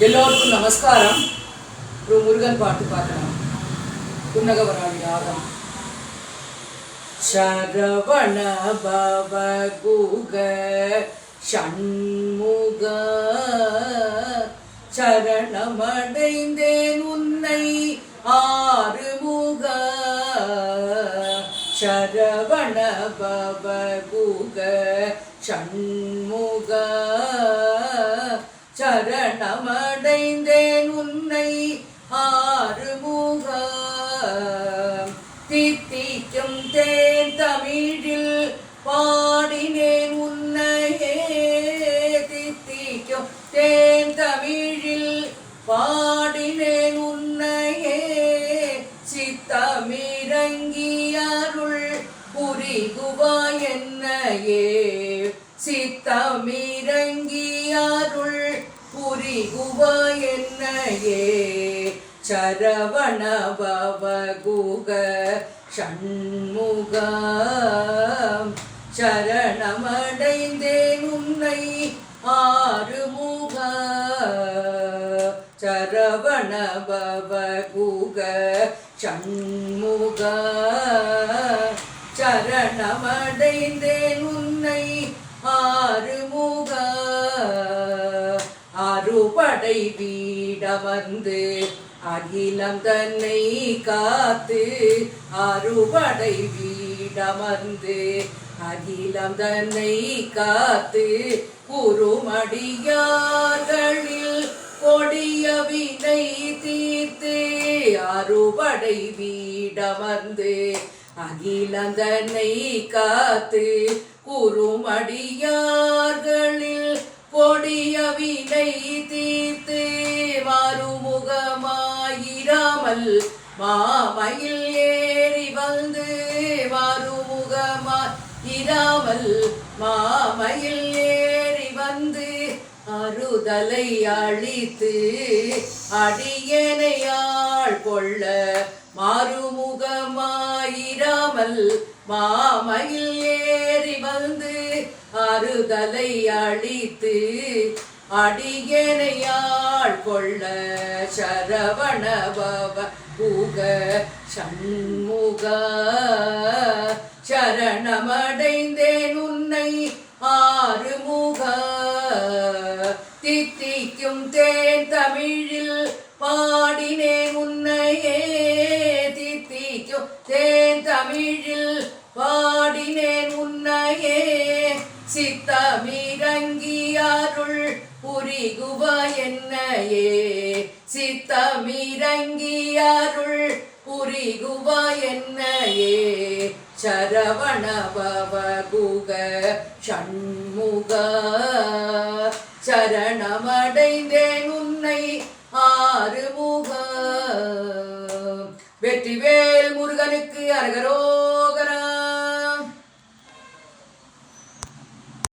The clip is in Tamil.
எல்லோருக்கும் நமஸ்காரம். ஒரு முருகன் பாட்டு பார்க்கலாம். புன்னகவராளி ராகம். சரவண பவ குக ஷண்முக சரணமடைந்தேன் உன்னை ஆறுமுக. சரவண பவ குக ஷண்முக சரணமடைந்தேன் உன்னை ஆறுமுக. தித்திக்கும் தேன் தமிழில் பாடினேன் உன்னையே. தித்திக்கும் தேன் தமிழில் பாடினேன் உன்னையே. சித்தமிரங்கி அருள் புரிகுவாய் என்னையே. சித்தமிரங்கி அருள் புரிகுவாய் என்னையே. சரவண பவ குக ஷண்முக சரணமடைந்தேன் உன்னை ஆறுமுக. சரவண பவ குக ஷண்முக சரணமடைந்தேன் உன்னை ஆறுமுக. அறுபடை வீடமர்ந்து அகிலம் தன்னை காத்து. அறுபடை வீடமர்ந்து அகிலம் தன்னை காத்து. குறுமடியார்களில் கொடிய வினை தீர்த்து. அறுபடை வீடமர்ந்து அகிலம் தன்னை காத்து. குறுமடியார்களில் கொடிய வினை தீர்த்து. மறுமுகமாயிராமல் மாமயில் ஏறி வந்து. மறுமுகமாயிராமல் மாமயில் ஏறி வந்து. அறுதலை அழித்து அடியனையாள் கொள்ள. மறுமுகமாயிராமல் மாமயில் ஏறி வந்து. அறுதலை அழித்து அடியனையாள் கொள்ள. சரவண பவ குக ஷண்முக சரணமடைந்தேன் உன்னை ஆறுமுக. தித்திக்கும் தேன் தமிழில் பாடினேன் உன்னையே. தித்திக்கும் தேன் தமிழில் பாடினேன் உன்னையே. சித்தமிரங்கி அருள் புரிகுவாய் என்னையே. சித்தமிரங்கி அருள் புரிகுவாய் என்னையே. சரவண பவ குக ஷண்முக சரணமடைந்தேன் உன்னை ஆறுமுக. வெற்றிவேல் முருகனுக்கு அரகரோ.